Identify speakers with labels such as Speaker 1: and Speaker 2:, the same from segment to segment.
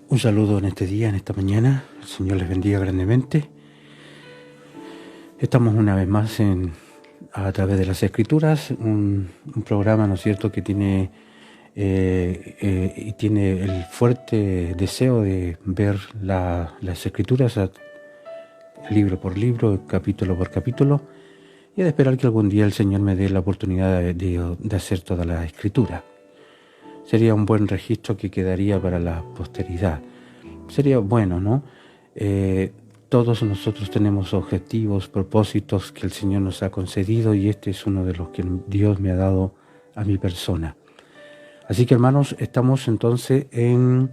Speaker 1: Un saludo en este día, en esta mañana. El Señor les bendiga grandemente. Estamos una vez más a través de las Escrituras, un programa, ¿no es cierto?, que tiene el fuerte deseo de ver las Escrituras libro por libro, capítulo por capítulo, y de esperar que algún día el Señor me dé la oportunidad de hacer toda la Escritura. Sería un buen registro que quedaría para la posteridad. Sería bueno, ¿no? Todos nosotros tenemos objetivos, propósitos que el Señor nos ha concedido, y este es uno de los que Dios me ha dado a mi persona. Así que, hermanos, estamos entonces en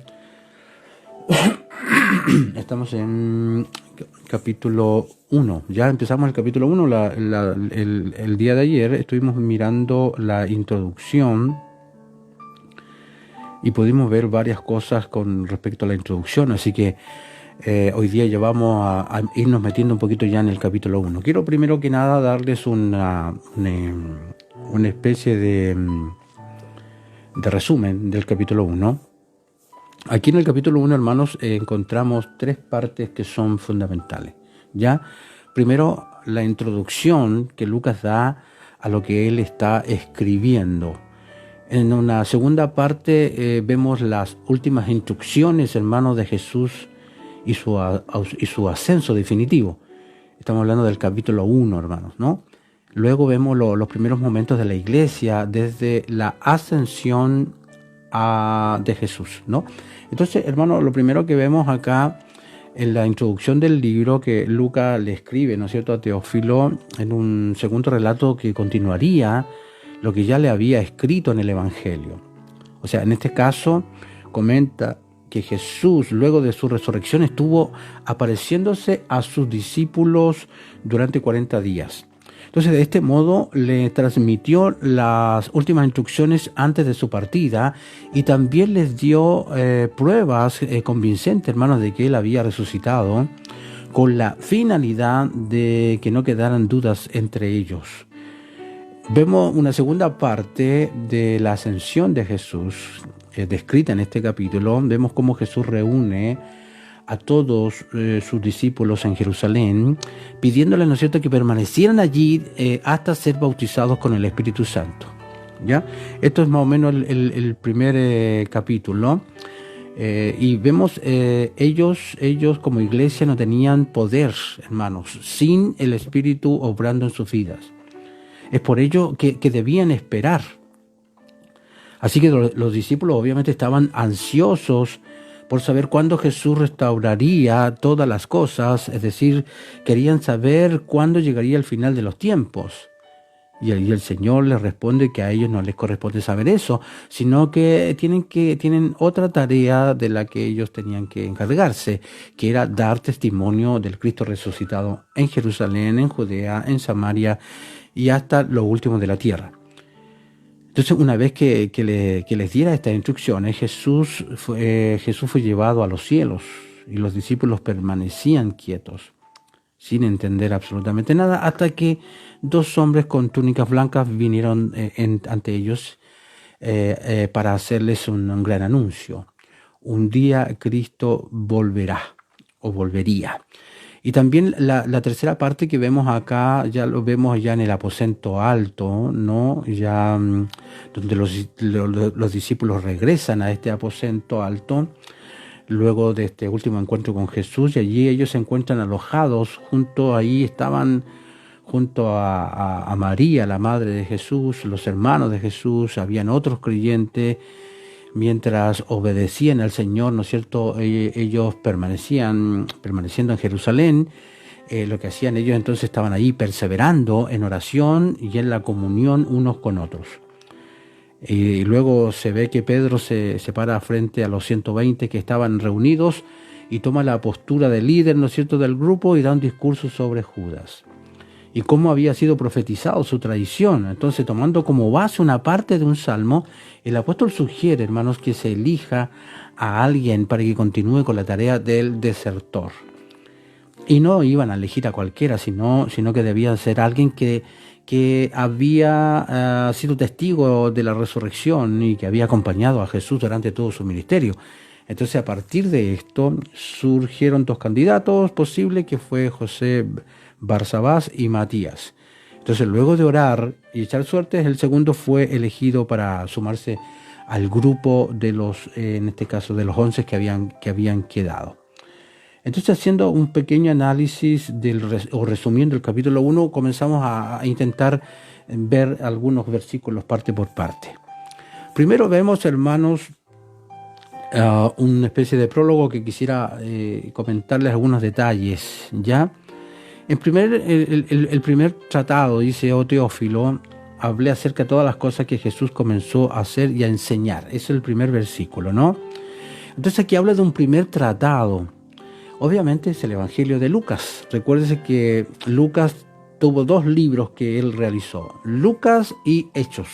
Speaker 1: capítulo 1. Ya empezamos el capítulo 1. El día de ayer estuvimos mirando la introducción y pudimos ver varias cosas con respecto a la introducción, así que hoy día ya vamos a irnos metiendo un poquito ya en el capítulo 1. Quiero primero que nada darles una especie de resumen del capítulo 1. Aquí en el capítulo 1, hermanos, encontramos tres partes que son fundamentales. ¿Ya? Primero, la introducción que Lucas da a lo que él está escribiendo. En una segunda parte vemos las últimas instrucciones, hermanos, de Jesús y su ascenso definitivo. Estamos hablando del capítulo 1, hermanos, ¿no? Luego vemos los primeros momentos de la iglesia desde la ascensión de Jesús, ¿no? Entonces, hermanos, lo primero que vemos acá en la introducción del libro que Lucas le escribe, ¿no es cierto?, a Teófilo, en un segundo relato que continuaría lo que ya le había escrito en el Evangelio. O sea, en este caso comenta que Jesús, luego de su resurrección, estuvo apareciéndose a sus discípulos durante 40 días. Entonces, de este modo, le transmitió las últimas instrucciones antes de su partida y también les dio pruebas convincentes, hermanos, de que él había resucitado, con la finalidad de que no quedaran dudas entre ellos. Vemos una segunda parte de la ascensión de Jesús, descrita en este capítulo. Vemos cómo Jesús reúne a todos sus discípulos en Jerusalén, pidiéndoles, ¿no es cierto?, que permanecieran allí hasta ser bautizados con el Espíritu Santo. ¿Ya? Esto es más o menos el primer capítulo. Y vemos, ellos como iglesia no tenían poder, hermanos, sin el Espíritu obrando en sus vidas. Es por ello que debían esperar. Así que los discípulos obviamente estaban ansiosos por saber cuándo Jesús restauraría todas las cosas, es decir, querían saber cuándo llegaría el final de los tiempos. Y el Señor les responde que a ellos no les corresponde saber eso, sino que tienen otra tarea de la que ellos tenían que encargarse, que era dar testimonio del Cristo resucitado en Jerusalén, en Judea, en Samaria y hasta lo último de la tierra. Entonces, una vez que les diera estas instrucciones, Jesús fue llevado a los cielos y los discípulos permanecían quietos, sin entender absolutamente nada, hasta que dos hombres con túnicas blancas vinieron ante ellos para hacerles un gran anuncio. Un día Cristo volverá o volvería. Y también la tercera parte que vemos acá, ya lo vemos ya en el aposento alto, ¿no? Ya donde los discípulos regresan a este aposento alto, luego de este último encuentro con Jesús, y allí ellos se encuentran alojados, estaban junto a María, la madre de Jesús, los hermanos de Jesús, habían otros creyentes. Mientras obedecían al Señor, ¿no es cierto?, ellos permaneciendo en Jerusalén, lo que hacían ellos entonces estaban ahí perseverando en oración y en la comunión unos con otros. Y luego se ve que Pedro se para frente a los 120 que estaban reunidos y toma la postura de líder, ¿no es cierto?, del grupo, y da un discurso sobre Judas y cómo había sido profetizado su traición. Entonces, tomando como base una parte de un salmo, el apóstol sugiere, hermanos, que se elija a alguien para que continúe con la tarea del desertor. Y no iban a elegir a cualquiera, sino que debía ser alguien que había sido testigo de la resurrección y que había acompañado a Jesús durante todo su ministerio. Entonces, a partir de esto, surgieron dos candidatos posibles, que fue José Barsabás y Matías. Entonces, luego de orar y echar suertes, el segundo fue elegido para sumarse al grupo de los, en este caso, de los 11 que habían quedado. Entonces, haciendo un pequeño análisis o resumiendo el capítulo 1, comenzamos a intentar ver algunos versículos parte por parte. Primero vemos, hermanos, una especie de prólogo que quisiera comentarles algunos detalles, ¿ya? El primer tratado, dice: oh Teófilo, hablé acerca de todas las cosas que Jesús comenzó a hacer y a enseñar. Ese es el primer versículo, ¿no? Entonces aquí habla de un primer tratado. Obviamente es el Evangelio de Lucas. Recuérdese que Lucas tuvo dos libros que él realizó: Lucas y Hechos,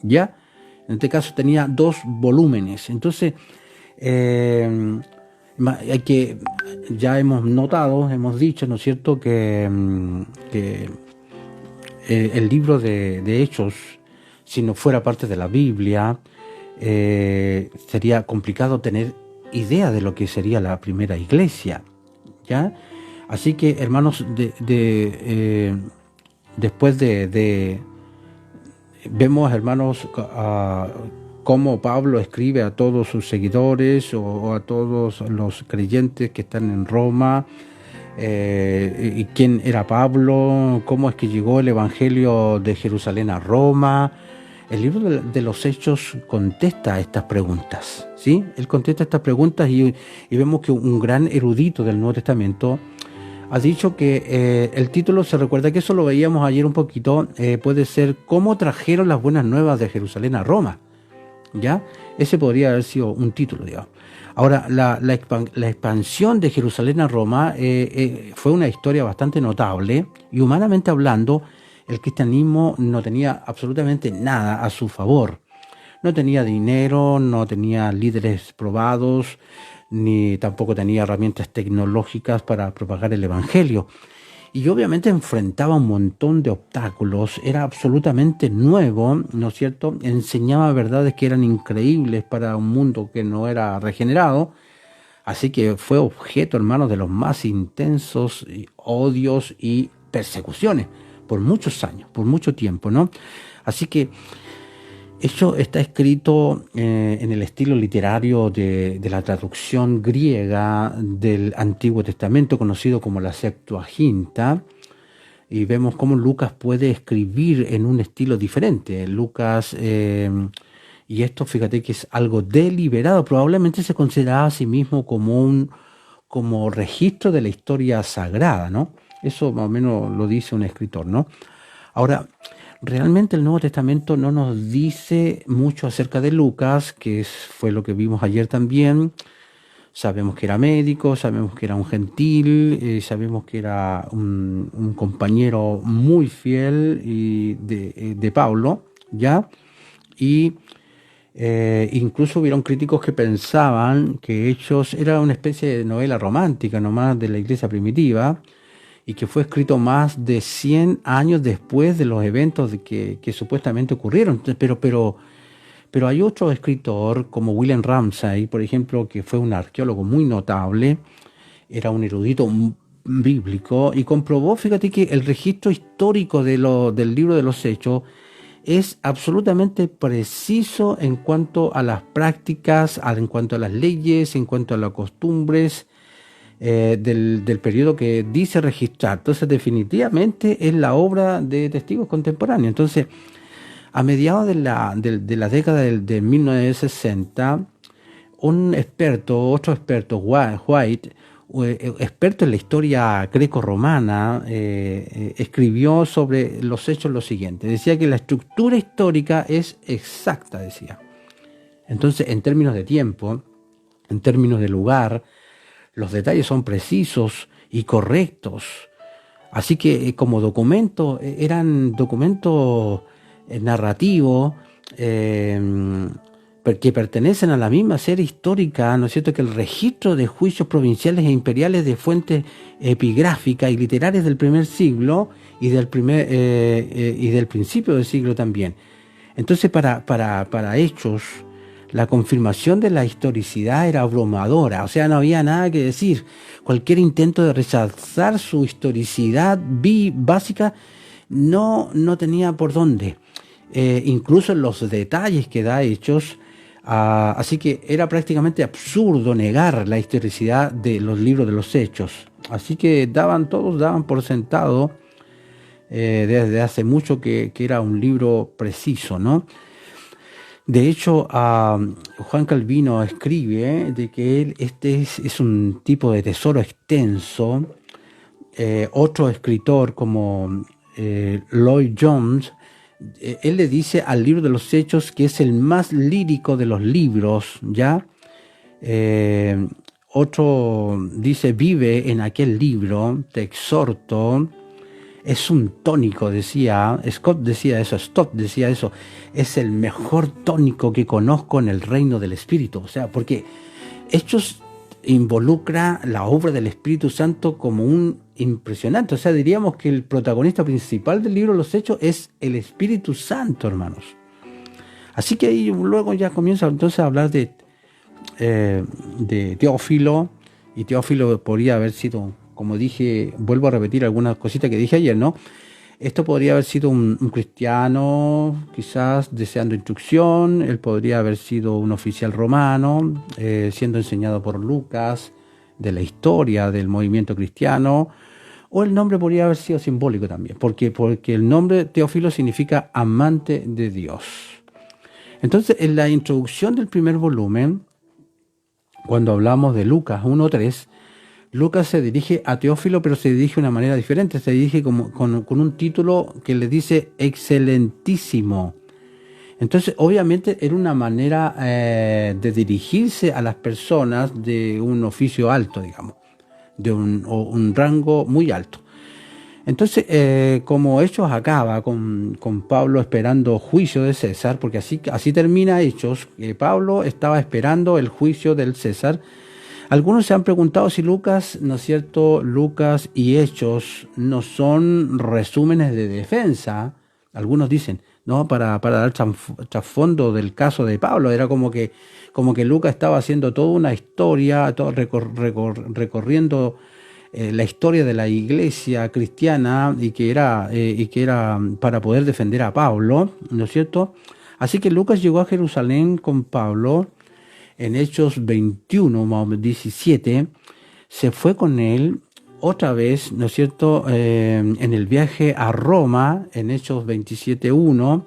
Speaker 1: ¿ya? En este caso tenía 2 volúmenes. Entonces, hay que, ya hemos notado, hemos dicho, ¿no es cierto?, que el libro de Hechos, si no fuera parte de la Biblia, sería complicado tener idea de lo que sería la primera iglesia, ¿ya? Así que, hermanos, después vemos, hermanos, cómo Pablo escribe a todos sus seguidores o a todos los creyentes que están en Roma, y quién era Pablo, cómo es que llegó el Evangelio de Jerusalén a Roma. El libro de los Hechos contesta estas preguntas, ¿sí? Él contesta estas preguntas y vemos que un gran erudito del Nuevo Testamento ha dicho que el título, se recuerda que eso lo veíamos ayer un poquito, puede ser ¿Cómo trajeron las buenas nuevas de Jerusalén a Roma? ¿Ya? Ese podría haber sido un título, digamos. Ahora, la expansión de Jerusalén a Roma fue una historia bastante notable, y humanamente hablando, el cristianismo no tenía absolutamente nada a su favor. No tenía dinero, no tenía líderes probados, ni tampoco tenía herramientas tecnológicas para propagar el Evangelio. Y obviamente enfrentaba un montón de obstáculos, era absolutamente nuevo, ¿no es cierto? Enseñaba verdades que eran increíbles para un mundo que no era regenerado, así que fue objeto, hermanos, de los más intensos odios y persecuciones por muchos años, por mucho tiempo, ¿no? Así que eso está escrito en el estilo literario de la traducción griega del Antiguo Testamento, conocido como la Septuaginta, y vemos cómo Lucas puede escribir en un estilo diferente. Lucas, y esto, fíjate que es algo deliberado, probablemente se consideraba a sí mismo como registro de la historia sagrada, ¿no? Eso más o menos lo dice un escritor, ¿no? Ahora, realmente el Nuevo Testamento no nos dice mucho acerca de Lucas, que fue lo que vimos ayer también. Sabemos que era médico, sabemos que era un gentil, sabemos que era un compañero muy fiel de Pablo, ¿ya? Y incluso hubieron críticos que pensaban que Hechos era una especie de novela romántica nomás de la iglesia primitiva, y que fue escrito más de 100 años después de los eventos que supuestamente ocurrieron. Pero hay otro escritor como William Ramsay, por ejemplo, que fue un arqueólogo muy notable, era un erudito bíblico, y comprobó, fíjate, que el registro histórico del libro de los Hechos es absolutamente preciso en cuanto a las prácticas, en cuanto a las leyes, en cuanto a las costumbres, del periodo que dice registrar. Entonces, definitivamente es la obra de testigos contemporáneos. Entonces, a mediados de la década de 1960, otro experto, White, experto en la historia greco-romana, escribió sobre los hechos lo siguiente. Decía que la estructura histórica es exacta, decía. Entonces, en términos de tiempo, en términos de lugar, los detalles son precisos y correctos. Así que como documento, eran documentos narrativos que pertenecen a la misma serie histórica, ¿no es cierto?, que el registro de juicios provinciales e imperiales de fuentes epigráficas y literarias del primer siglo y del principio del siglo también. Entonces, para Hechos, la confirmación de la historicidad era abrumadora, o sea, no había nada que decir. Cualquier intento de rechazar su historicidad básica no tenía por dónde. Incluso en los detalles que da Hechos, así que era prácticamente absurdo negar la historicidad de los libros de los Hechos. Así que todos daban por sentado desde hace mucho que era un libro preciso, ¿no? De hecho, Juan Calvino escribe de que este es un tipo de tesoro extenso. Otro escritor como Lloyd Jones, él le dice al libro de los Hechos que es el más lírico de los libros, ¿ya? Otro dice, vive en aquel libro, te exhorto. Es un tónico, decía, Stott decía eso, es el mejor tónico que conozco en el reino del Espíritu. O sea, porque Hechos involucra la obra del Espíritu Santo como un impresionante. O sea, diríamos que el protagonista principal del libro de los Hechos es el Espíritu Santo, hermanos. Así que ahí luego ya comienza entonces a hablar de Teófilo, y Teófilo podría haber sido, como dije, vuelvo a repetir algunas cositas que dije ayer, ¿no? Esto podría haber sido un cristiano, quizás deseando instrucción. Él podría haber sido un oficial romano, siendo enseñado por Lucas de la historia del movimiento cristiano. O el nombre podría haber sido simbólico también, porque el nombre Teófilo significa amante de Dios. Entonces, en la introducción del primer volumen, cuando hablamos de Lucas 1:3, Lucas se dirige a Teófilo, pero se dirige de una manera diferente. Se dirige con un título que le dice excelentísimo. Entonces, obviamente, era una manera de dirigirse a las personas de un oficio alto, digamos, de un rango muy alto. Entonces, como Hechos acaba con Pablo esperando juicio de César, porque así termina Hechos, Pablo estaba esperando el juicio del César. Algunos se han preguntado si Lucas, ¿no es cierto?, Lucas y Hechos no son resúmenes de defensa. Algunos dicen, no, para dar trasfondo del caso de Pablo. Era como que Lucas estaba haciendo toda una historia, recorriendo la historia de la iglesia cristiana y que era para poder defender a Pablo, ¿no es cierto? Así que Lucas llegó a Jerusalén con Pablo en Hechos 21:17, se fue con él otra vez, ¿no es cierto?, en el viaje a Roma, en Hechos 27:1.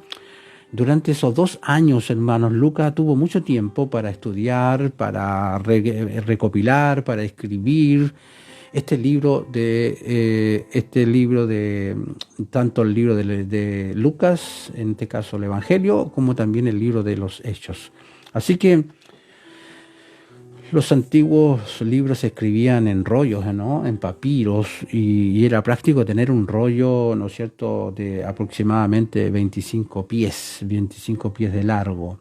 Speaker 1: Durante esos 2 años, hermanos, Lucas tuvo mucho tiempo para estudiar, para recopilar, para escribir este libro tanto el libro de Lucas, en este caso el Evangelio, como también el libro de los Hechos. Así que los antiguos libros se escribían en rollos, ¿no?, en papiros, y era práctico tener un rollo, ¿no es cierto?, de aproximadamente 25 pies de largo.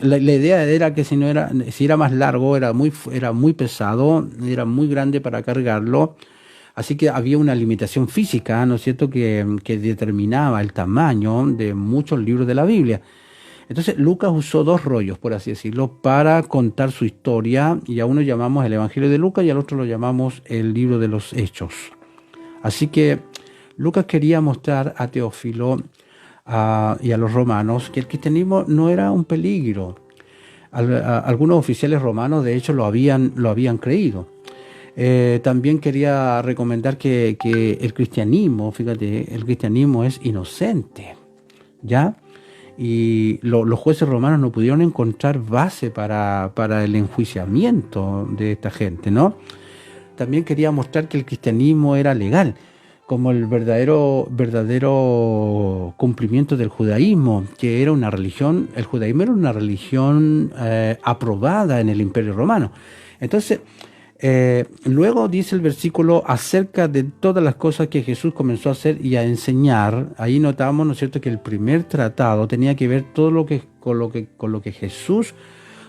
Speaker 1: La idea era que si era más largo, era muy pesado, era muy grande para cargarlo. Así que había una limitación física, ¿no es cierto?, que determinaba el tamaño de muchos libros de la Biblia. Entonces Lucas usó 2 rollos, por así decirlo, para contar su historia, y a uno llamamos el Evangelio de Lucas y al otro lo llamamos el libro de los Hechos. Así que Lucas quería mostrar a Teófilo y a los romanos que el cristianismo no era un peligro. Algunos oficiales romanos, de hecho, lo habían creído. También quería recomendar que el cristianismo, fíjate, el cristianismo es inocente, ¿ya? Y los jueces romanos no pudieron encontrar base para el enjuiciamiento de esta gente, ¿no? También quería mostrar que el cristianismo era legal, como el verdadero cumplimiento del judaísmo, que era una religión. El judaísmo era una religión aprobada en el Imperio Romano. Entonces, luego dice el versículo acerca de todas las cosas que Jesús comenzó a hacer y a enseñar. Ahí notamos, ¿no es cierto?, que el primer tratado tenía que ver con lo que Jesús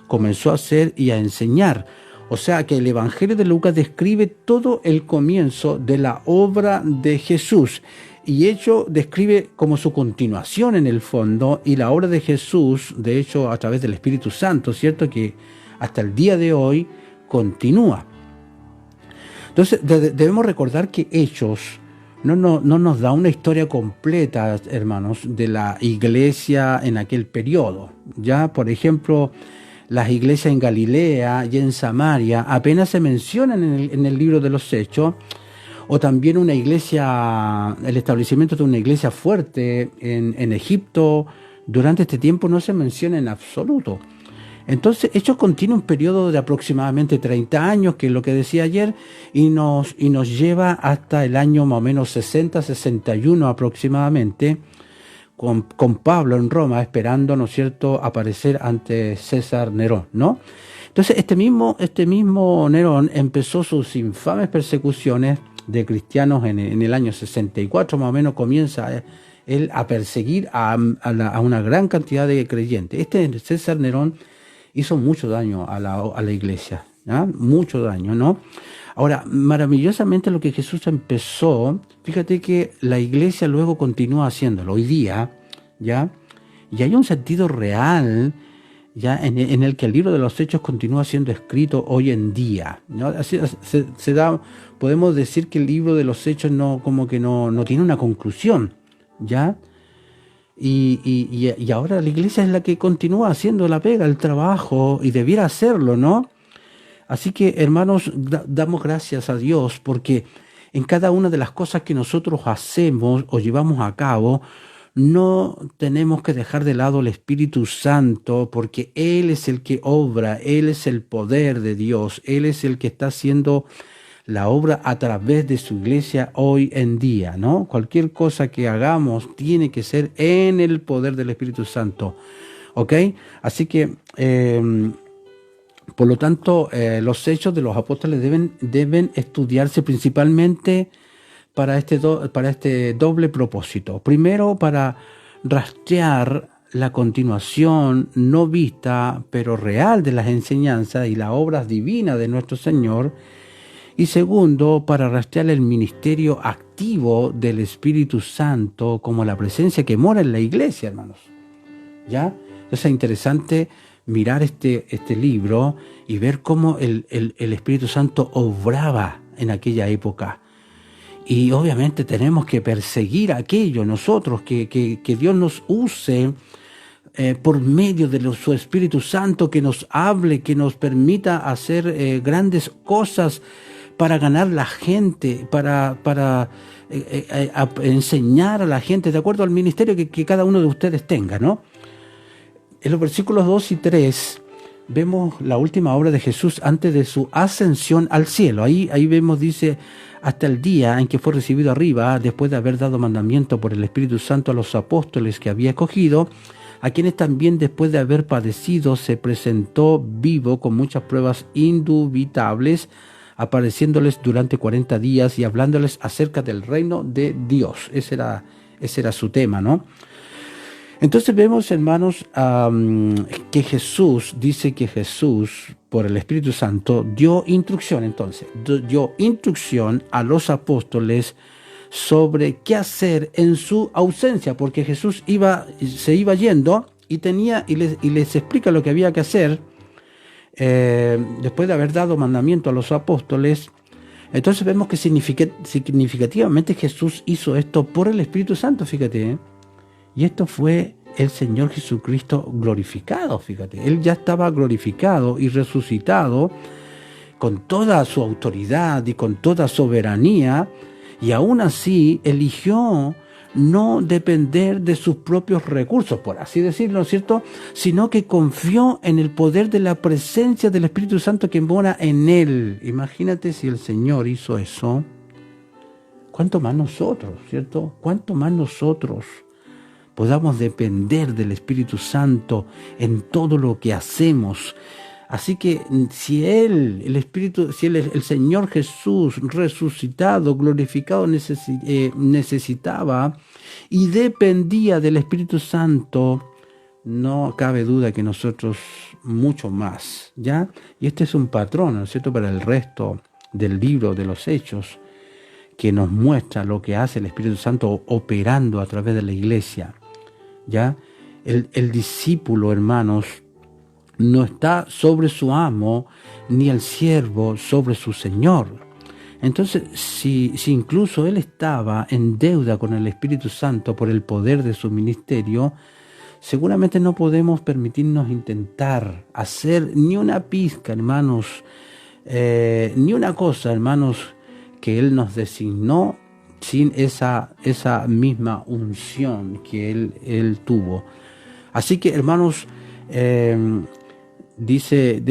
Speaker 1: comenzó a hacer y a enseñar. O sea que el Evangelio de Lucas describe todo el comienzo de la obra de Jesús. y hecho describe como su continuación en el fondo, y la obra de Jesús, de hecho, a través del Espíritu Santo, ¿cierto? Que hasta el día de hoy continúa. Entonces, debemos recordar que Hechos no nos da una historia completa, hermanos, de la iglesia en aquel periodo. Ya, por ejemplo, las iglesias en Galilea y en Samaria apenas se mencionan en el libro de los Hechos, o también una iglesia, el establecimiento de una iglesia fuerte en Egipto durante este tiempo no se menciona en absoluto. Entonces, Hechos contiene un periodo de aproximadamente 30 años, que es lo que decía ayer, y nos lleva hasta el año más o menos 60, 61 aproximadamente, con Pablo en Roma, esperando, ¿no es cierto?, aparecer ante César Nerón, ¿no? Entonces, este mismo Nerón empezó sus infames persecuciones de cristianos en el año 64, más o menos, comienza él a perseguir a una gran cantidad de creyentes. Este César Nerón hizo mucho daño a la iglesia, ¿ya? Mucho daño, ¿no? Ahora, maravillosamente lo que Jesús empezó, fíjate que la iglesia luego continúa haciéndolo hoy día, ¿ya? Y hay un sentido real, ya, en el que el libro de los Hechos continúa siendo escrito hoy en día, ¿no? Así se da, podemos decir que el libro de los Hechos no tiene una conclusión, ¿ya? Y ahora la iglesia es la que continúa haciendo la pega, el trabajo, y debiera hacerlo, ¿no? Así que, hermanos, damos gracias a Dios porque en cada una de las cosas que nosotros hacemos o llevamos a cabo, no tenemos que dejar de lado el Espíritu Santo, porque Él es el que obra, Él es el poder de Dios, Él es el que está haciendo la obra a través de su iglesia hoy en día, ¿no? Cualquier cosa que hagamos tiene que ser en el poder del Espíritu Santo, ¿ok? Así que, por lo tanto, los hechos de los apóstoles deben estudiarse principalmente para este doble propósito. Primero, para rastrear la continuación no vista, pero real de las enseñanzas y las obras divinas de nuestro Señor. Y segundo, para rastrear el ministerio activo del Espíritu Santo como la presencia que mora en la iglesia, hermanos. ¿Ya? Entonces es interesante mirar este libro y ver cómo el Espíritu Santo obraba en aquella época. Y obviamente tenemos que perseguir aquello nosotros, que Dios nos use por medio de su Espíritu Santo, que nos hable, que nos permita hacer grandes cosas para ganar la gente, para enseñar a la gente, de acuerdo al ministerio que cada uno de ustedes tenga, ¿no? En los versículos 2 y 3 vemos la última obra de Jesús antes de su ascensión al cielo. Ahí vemos, dice, hasta el día en que fue recibido arriba, después de haber dado mandamiento por el Espíritu Santo a los apóstoles que había escogido, a quienes también después de haber padecido se presentó vivo con muchas pruebas indubitables, apareciéndoles durante 40 días y hablándoles acerca del reino de Dios. Ese era su tema, ¿no? Entonces vemos, hermanos, que Jesús, por el Espíritu Santo, dio instrucción a los apóstoles sobre qué hacer en su ausencia, porque Jesús se iba yendo y les explica lo que había que hacer. Después de haber dado mandamiento a los apóstoles, entonces vemos que significativamente Jesús hizo esto por el Espíritu Santo, fíjate, y esto fue el Señor Jesucristo glorificado, fíjate, Él ya estaba glorificado y resucitado con toda su autoridad y con toda soberanía, y aún así eligió no depender de sus propios recursos, por así decirlo, ¿no es cierto?, sino que confió en el poder de la presencia del Espíritu Santo que mora en Él. Imagínate si el Señor hizo eso, ¿cuánto más nosotros, cierto? ¿Cuánto más nosotros podamos depender del Espíritu Santo en todo lo que hacemos? Así que si el Señor Jesús resucitado, glorificado, necesitaba y dependía del Espíritu Santo, no cabe duda que nosotros mucho más, ¿ya? Y este es un patrón, ¿no es cierto?, para el resto del libro de los Hechos, que nos muestra lo que hace el Espíritu Santo operando a través de la iglesia. ¿Ya? El discípulo, hermanos, no está sobre su amo, ni el siervo sobre su señor. Entonces, si incluso él estaba en deuda con el Espíritu Santo por el poder de su ministerio, seguramente no podemos permitirnos intentar hacer ni una pizca, hermanos, ni una cosa, hermanos, que Él nos designó sin esa misma unción que Él tuvo. Así que, hermanos, dice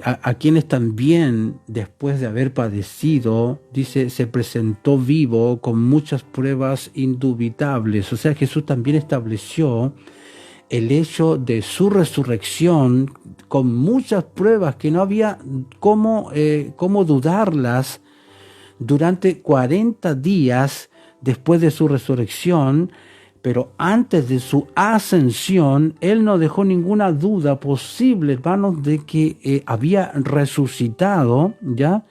Speaker 1: a quienes también, después de haber padecido, dice, se presentó vivo con muchas pruebas indubitables. O sea, Jesús también estableció el hecho de su resurrección con muchas pruebas que no había cómo dudarlas. Durante 40 días después de su resurrección, pero antes de su ascensión, Él no dejó ninguna duda posible, hermanos, de que había resucitado, ¿ya?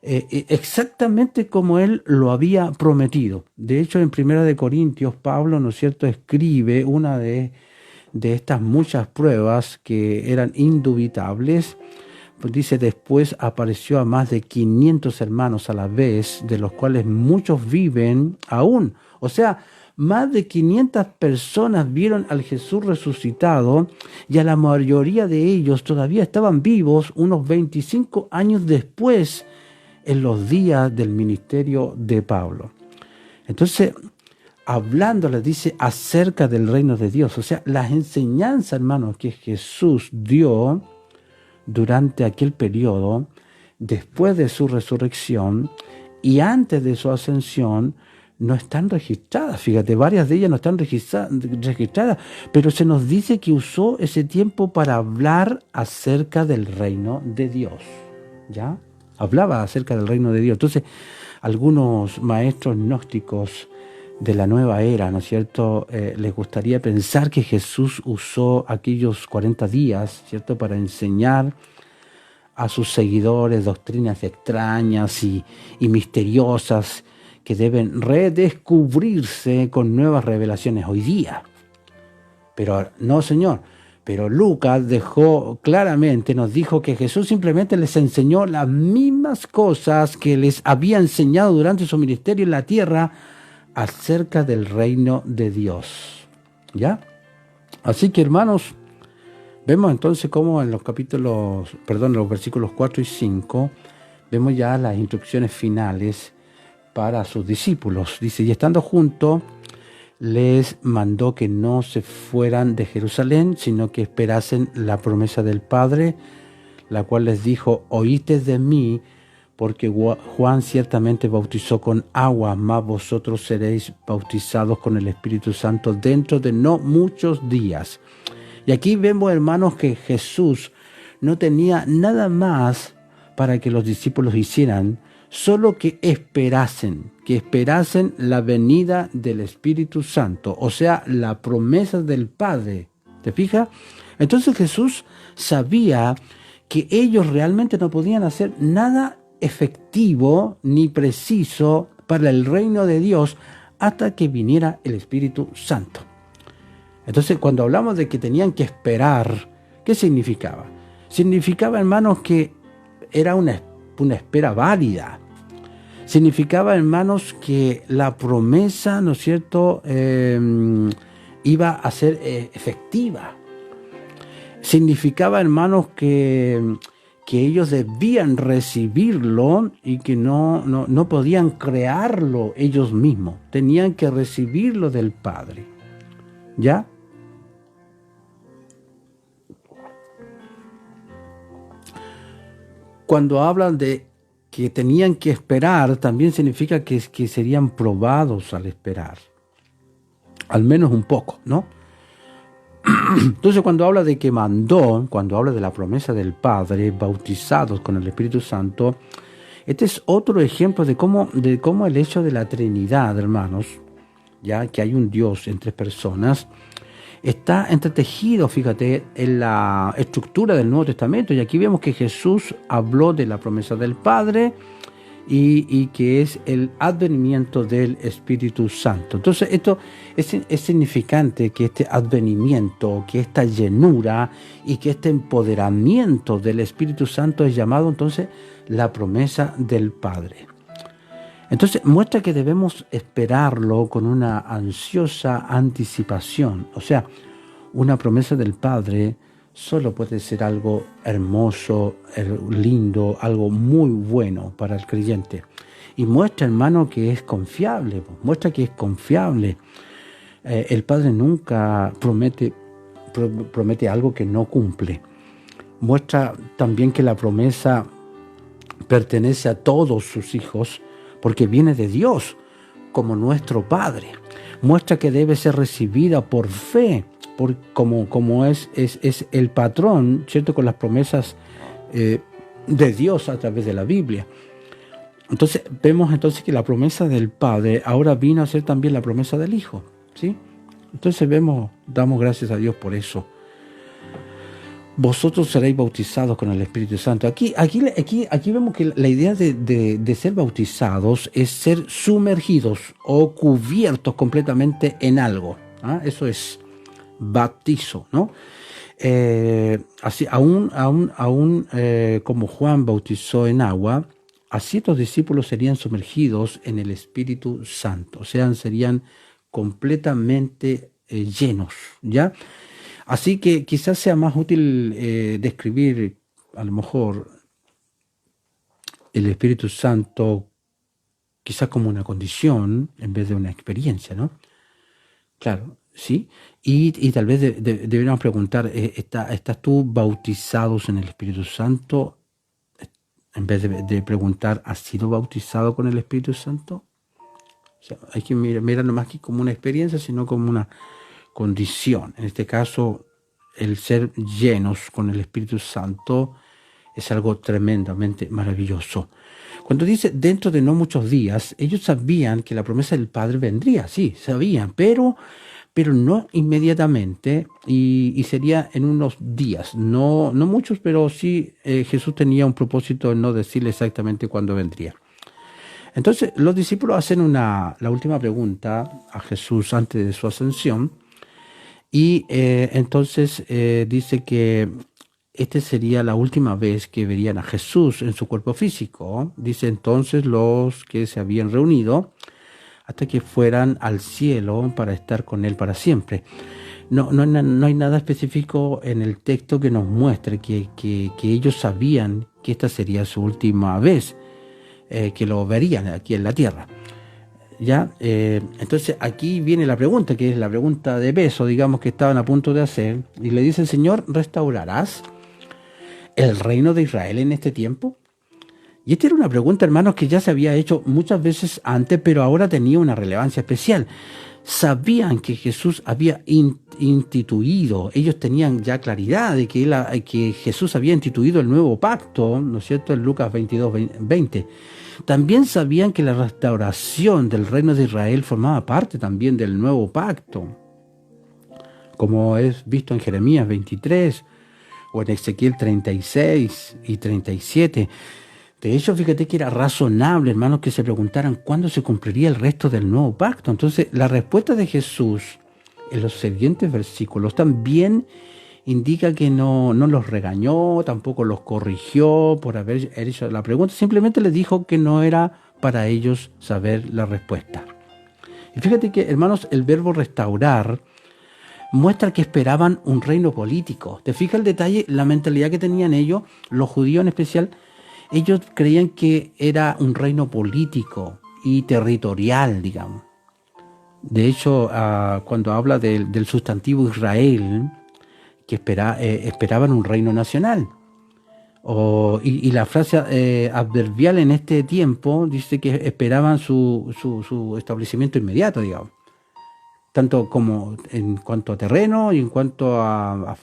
Speaker 1: Exactamente como Él lo había prometido. De hecho, en 1 Corintios, Pablo, ¿no es cierto?, escribe una de estas muchas pruebas que eran indubitables. Pues dice, después apareció a más de 500 hermanos a la vez, de los cuales muchos viven aún. O sea, más de 500 personas vieron al Jesús resucitado, y a la mayoría de ellos todavía estaban vivos unos 25 años después, en los días del ministerio de Pablo. Entonces, hablándoles, dice, acerca del reino de Dios. O sea, las enseñanzas, hermanos, que Jesús dio durante aquel periodo, después de su resurrección y antes de su ascensión, no están registradas. Fíjate, varias de ellas no están registradas, pero se nos dice que usó ese tiempo para hablar acerca del reino de Dios. ¿Ya? Hablaba acerca del reino de Dios. Entonces, algunos maestros gnósticos de la nueva era, ¿no es cierto?, les gustaría pensar que Jesús usó aquellos 40 días, ¿cierto?, para enseñar a sus seguidores doctrinas extrañas y misteriosas que deben redescubrirse con nuevas revelaciones hoy día. Pero no, Señor. Pero Lucas nos dijo que Jesús simplemente les enseñó las mismas cosas que les había enseñado durante su ministerio en la tierra, acerca del reino de Dios. ¿Ya? Así que, hermanos, vemos entonces cómo en los versículos 4 y 5, vemos ya las instrucciones finales para sus discípulos. Dice, y estando juntos, les mandó que no se fueran de Jerusalén, sino que esperasen la promesa del Padre, la cual les dijo, oíste de mí, porque Juan ciertamente bautizó con agua, mas vosotros seréis bautizados con el Espíritu Santo dentro de no muchos días. Y aquí vemos, hermanos, que Jesús no tenía nada más para que los discípulos hicieran, solo que esperasen la venida del Espíritu Santo, o sea, la promesa del Padre. ¿Te fijas? Entonces Jesús sabía que ellos realmente no podían hacer nada efectivo ni preciso para el reino de Dios hasta que viniera el Espíritu Santo. Entonces, cuando hablamos de que tenían que esperar, ¿qué significaba? Significaba, hermanos, que era una espera válida. Significaba, hermanos, que la promesa, ¿no es cierto?, iba a ser efectiva. Significaba, hermanos, que ellos debían recibirlo y que no podían crearlo ellos mismos. Tenían que recibirlo del Padre. ¿Ya? Cuando hablan de que tenían que esperar, también significa que serían probados al esperar. Al menos un poco, ¿no? Entonces, cuando habla de que mandó, cuando habla de la promesa del Padre, bautizados con el Espíritu Santo, este es otro ejemplo de cómo el hecho de la Trinidad, hermanos, ya que hay un Dios en 3 personas, está entretejido, fíjate, en la estructura del Nuevo Testamento. Y aquí vemos que Jesús habló de la promesa del Padre y que es el advenimiento del Espíritu Santo. Entonces esto es significante, que este advenimiento, que esta llenura y que este empoderamiento del Espíritu Santo es llamado entonces la promesa del Padre. Entonces muestra que debemos esperarlo con una ansiosa anticipación. O sea, una promesa del Padre solo puede ser algo hermoso, lindo, algo muy bueno para el creyente. Y muestra, hermano, que es confiable. Muestra que es confiable. El Padre nunca promete algo que no cumple. Muestra también que la promesa pertenece a todos sus hijos, porque viene de Dios como nuestro Padre. Muestra que debe ser recibida por fe, como es el patrón, ¿cierto?, con las promesas de Dios a través de la Biblia. Entonces vemos entonces que la promesa del Padre ahora vino a ser también la promesa del Hijo, ¿sí? Entonces damos gracias a Dios por eso. Vosotros seréis bautizados con el Espíritu Santo. Aquí vemos que la idea de ser bautizados es ser sumergidos o cubiertos completamente en algo. Eso es bautizo, ¿no? Así, aún como Juan bautizó en agua, así estos discípulos serían sumergidos en el Espíritu Santo, o sea, serían completamente llenos, ¿ya? Así que quizás sea más útil describir a lo mejor el Espíritu Santo quizás como una condición en vez de una experiencia, ¿no? Claro, sí. Y tal vez deberíamos preguntar, ¿estás tú bautizados en el Espíritu Santo? En vez de preguntar, ¿has sido bautizado con el Espíritu Santo? O sea, hay que mirar no más que como una experiencia, sino como una condición. En este caso, el ser llenos con el Espíritu Santo es algo tremendamente maravilloso. Cuando dice dentro de no muchos días, ellos sabían que la promesa del Padre vendría, sí, sabían, pero no inmediatamente, y sería en unos días, no muchos, pero sí Jesús tenía un propósito en no decirle exactamente cuándo vendría. Entonces los discípulos hacen la última pregunta a Jesús antes de su ascensión, y entonces dice que esta sería la última vez que verían a Jesús en su cuerpo físico. Dice entonces los que se habían reunido hasta que fueran al cielo para estar con Él para siempre. No hay nada específico en el texto que nos muestre que ellos sabían que esta sería su última vez que lo verían aquí en la tierra. ¿Ya? Entonces aquí viene la pregunta, que es la pregunta de peso, digamos, que estaban a punto de hacer, y le dice: Señor, ¿restaurarás el reino de Israel en este tiempo? Y esta era una pregunta, hermanos, que ya se había hecho muchas veces antes, pero ahora tenía una relevancia especial. Sabían que Jesús había instituido, ellos tenían ya claridad de que Jesús había instituido el nuevo pacto, ¿no es cierto?, en Lucas 22:20. También sabían que la restauración del reino de Israel formaba parte también del nuevo pacto, como es visto en Jeremías 23 o en Ezequiel 36 y 37. De hecho, fíjate que era razonable, hermanos, que se preguntaran cuándo se cumpliría el resto del nuevo pacto. Entonces, la respuesta de Jesús en los siguientes versículos también indica que no los regañó, tampoco los corrigió por haber hecho la pregunta. Simplemente les dijo que no era para ellos saber la respuesta. Y fíjate que, hermanos, el verbo restaurar muestra que esperaban un reino político. ¿Te fijas el detalle? La mentalidad que tenían ellos, los judíos en especial. Ellos creían que era un reino político y territorial, digamos. De hecho, cuando habla del sustantivo Israel, que esperaban un reino nacional. Y la frase adverbial en este tiempo dice que esperaban su establecimiento inmediato, digamos. Tanto como en cuanto a terreno y en cuanto a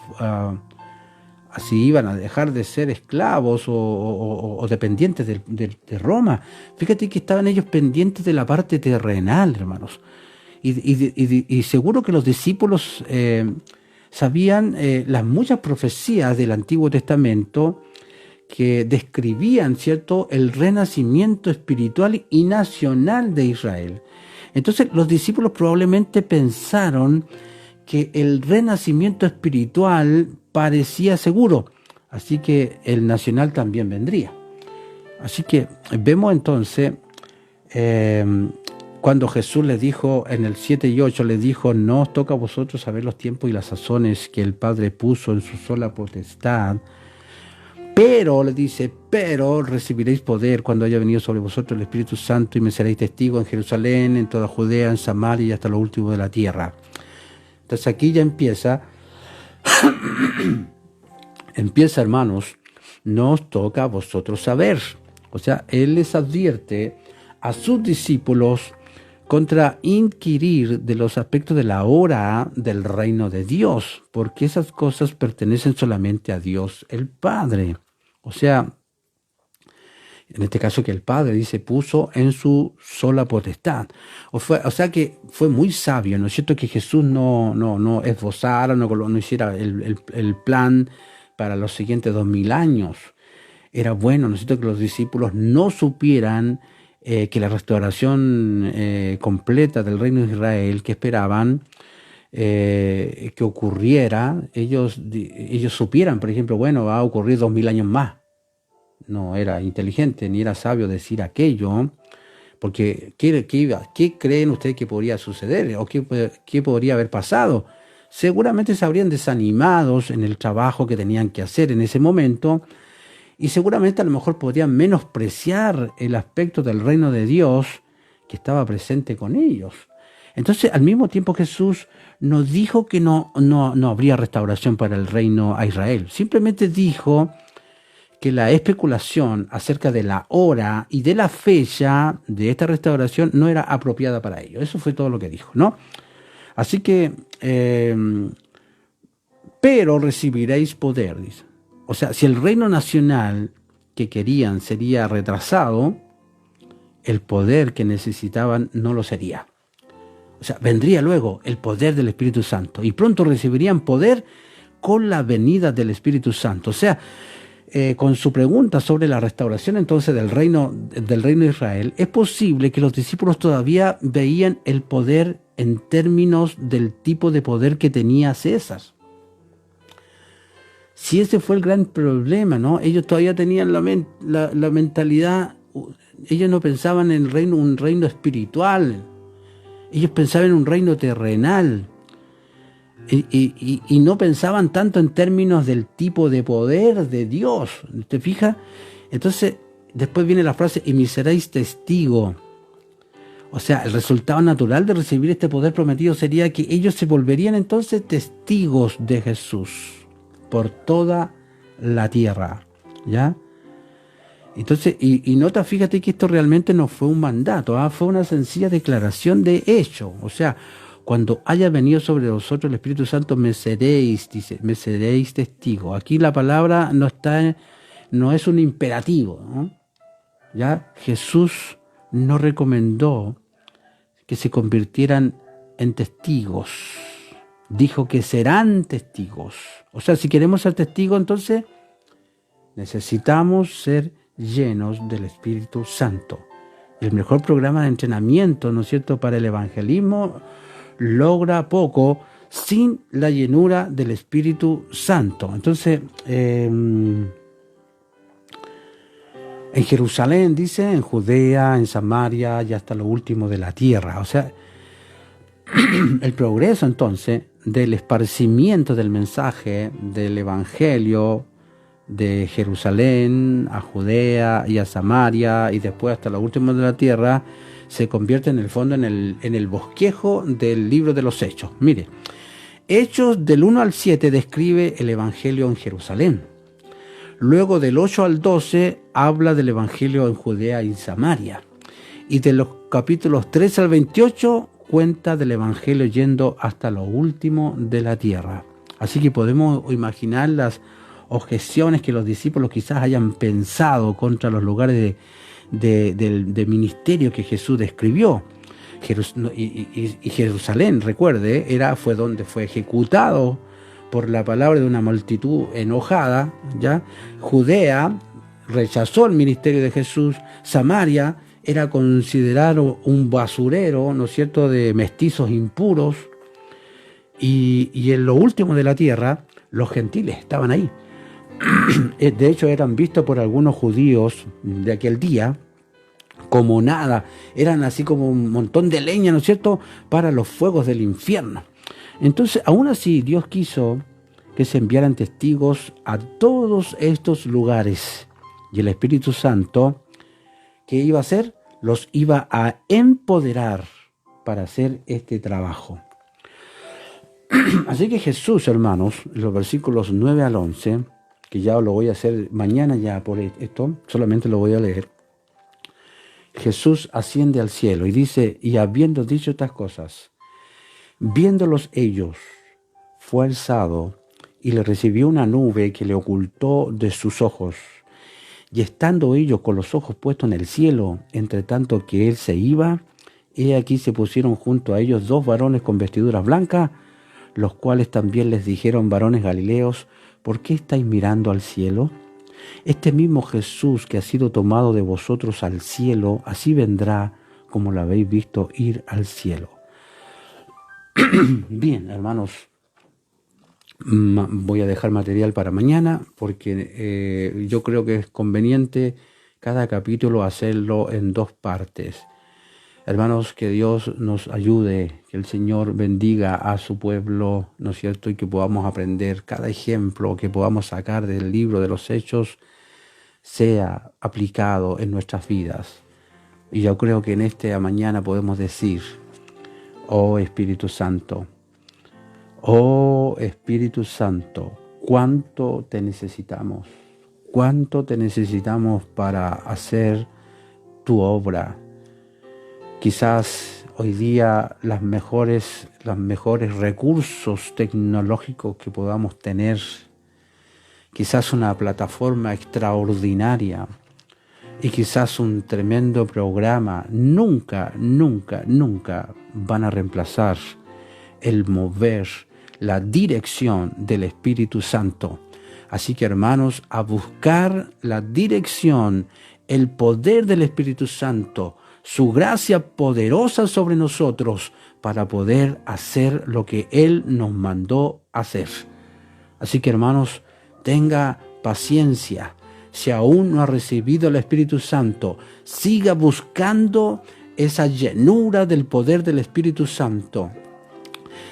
Speaker 1: si iban a dejar de ser esclavos o dependientes de Roma. Fíjate que estaban ellos pendientes de la parte terrenal, hermanos. Y seguro que los discípulos sabían las muchas profecías del Antiguo Testamento que describían, ¿cierto?, el renacimiento espiritual y nacional de Israel. Entonces los discípulos probablemente pensaron que el renacimiento espiritual parecía seguro, así que el nacional también vendría. Así que vemos entonces, cuando Jesús les dijo en el 7 y 8, les dijo: no os toca a vosotros saber los tiempos y las sazones que el Padre puso en su sola potestad, pero, le dice, pero recibiréis poder cuando haya venido sobre vosotros el Espíritu Santo y me seréis testigos en Jerusalén, en toda Judea, en Samaria y hasta lo último de la tierra. Entonces aquí ya empieza, hermanos, no os toca a vosotros saber. O sea, Él les advierte a sus discípulos contra inquirir de los aspectos de la hora del reino de Dios, porque esas cosas pertenecen solamente a Dios el Padre. O sea, en este caso que el Padre, dice, puso en su sola potestad. O sea que fue muy sabio, ¿no es cierto?, que Jesús no esbozara, no hiciera el plan para los siguientes 2000 años. Era bueno, ¿no es cierto?, que los discípulos no supieran que la restauración completa del reino de Israel que esperaban que ocurriera, ellos supieran, por ejemplo, bueno, va a ocurrir 2000 años más. No era inteligente ni era sabio decir aquello, porque ¿qué creen ustedes que podría suceder? ¿O qué podría haber pasado? Seguramente se habrían desanimados en el trabajo que tenían que hacer en ese momento, y seguramente a lo mejor podrían menospreciar el aspecto del reino de Dios que estaba presente con ellos. Entonces, al mismo tiempo, Jesús nos dijo que no habría restauración para el reino a Israel. Simplemente dijo que la especulación acerca de la hora y de la fecha de esta restauración no era apropiada para ellos. Eso fue todo lo que dijo, ¿no? Así que, pero recibiréis poder, dice. O sea, si el reino nacional que querían sería retrasado, el poder que necesitaban no lo sería. O sea, vendría luego el poder del Espíritu Santo y pronto recibirían poder con la venida del Espíritu Santo. O sea, con su pregunta sobre la restauración entonces del reino de Israel, es posible que los discípulos todavía veían el poder en términos del tipo de poder que tenía César. Si ese fue el gran problema, ¿no? Ellos todavía tenían la mentalidad, ellos no pensaban en un reino espiritual, ellos pensaban en un reino terrenal. Y no pensaban tanto en términos del tipo de poder de Dios. ¿Te fijas? Entonces, después viene la frase, y me seréis testigo. O sea, el resultado natural de recibir este poder prometido sería que ellos se volverían entonces testigos de Jesús por toda la tierra. ¿Ya? Entonces, y nota, fíjate que esto realmente no fue un mandato, fue una sencilla declaración de hecho. O sea, cuando haya venido sobre vosotros el Espíritu Santo, me seréis, dice, me seréis testigo. Aquí la palabra no es un imperativo, ¿no? Ya Jesús no recomendó que se convirtieran en testigos. Dijo que serán testigos. O sea, si queremos ser testigos, entonces necesitamos ser llenos del Espíritu Santo. El mejor programa de entrenamiento, ¿no es cierto?, para el evangelismo logra poco sin la llenura del Espíritu Santo. Entonces, en Jerusalén, dice, en Judea, en Samaria y hasta lo último de la tierra. O sea, el progreso entonces del esparcimiento del mensaje del Evangelio de Jerusalén a Judea y a Samaria y después hasta lo último de la tierra se convierte en el fondo en el bosquejo del libro de los Hechos. Mire, Hechos del 1 al 7 describe el Evangelio en Jerusalén. Luego del 8 al 12 habla del Evangelio en Judea y Samaria. Y de los capítulos 13 al 28 cuenta del Evangelio yendo hasta lo último de la tierra. Así que podemos imaginar las objeciones que los discípulos quizás hayan pensado contra los lugares de ministerio que Jesús describió. Y Jerusalén, recuerde, fue donde fue ejecutado por la palabra de una multitud enojada, ¿ya? Judea, rechazó el ministerio de Jesús. Samaria era considerado un basurero, ¿no es cierto?, de mestizos impuros. Y en lo último de la tierra, los gentiles estaban ahí. De hecho, eran vistos por algunos judíos de aquel día como nada. Eran así como un montón de leña, ¿no es cierto?, para los fuegos del infierno. Entonces, aún así, Dios quiso que se enviaran testigos a todos estos lugares. Y el Espíritu Santo, ¿qué iba a hacer? Los iba a empoderar para hacer este trabajo. Así que Jesús, hermanos, los versículos 9 al 11, que ya lo voy a hacer mañana ya por esto, solamente lo voy a leer. Jesús asciende al cielo y dice, y habiendo dicho estas cosas, viéndolos ellos, fue alzado y le recibió una nube que le ocultó de sus ojos. Y estando ellos con los ojos puestos en el cielo, entre tanto que él se iba, he aquí se pusieron junto a ellos 2 varones con vestiduras blancas, los cuales también les dijeron, varones galileos, ¿por qué estáis mirando al cielo? Este mismo Jesús que ha sido tomado de vosotros al cielo, así vendrá como lo habéis visto ir al cielo. Bien, hermanos, voy a dejar material para mañana porque yo creo que es conveniente cada capítulo hacerlo en 2 partes. Hermanos, que Dios nos ayude, que el Señor bendiga a su pueblo, ¿no es cierto? Y que podamos aprender cada ejemplo que podamos sacar del libro de los Hechos sea aplicado en nuestras vidas. Y yo creo que en esta mañana podemos decir, oh Espíritu Santo, cuánto te necesitamos para hacer tu obra. Quizás hoy día los mejores recursos tecnológicos que podamos tener, quizás una plataforma extraordinaria y quizás un tremendo programa, nunca van a reemplazar el mover, la dirección del Espíritu Santo. Así que, hermanos, a buscar la dirección, el poder del Espíritu Santo, su gracia poderosa sobre nosotros para poder hacer lo que Él nos mandó hacer. Así que, hermanos, tenga paciencia. Si aún no ha recibido el Espíritu Santo, siga buscando esa llenura del poder del Espíritu Santo.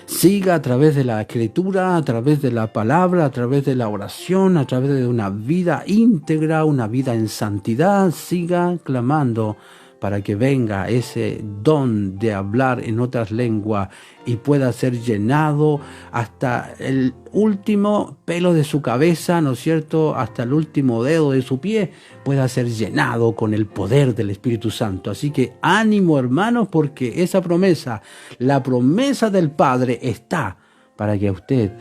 Speaker 1: Siga a través de la Escritura, a través de la palabra, a través de la oración, a través de una vida íntegra, una vida en santidad. Siga clamando para que venga ese don de hablar en otras lenguas y pueda ser llenado hasta el último pelo de su cabeza, ¿no es cierto?, hasta el último dedo de su pie, pueda ser llenado con el poder del Espíritu Santo. Así que ánimo, hermanos, porque esa promesa, la promesa del Padre está para que usted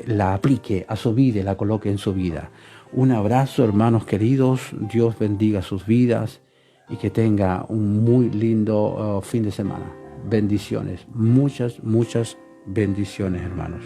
Speaker 1: la aplique a su vida y la coloque en su vida. Un abrazo, hermanos queridos, Dios bendiga sus vidas y que tenga un muy lindo fin de semana. Bendiciones, muchas bendiciones, hermanos.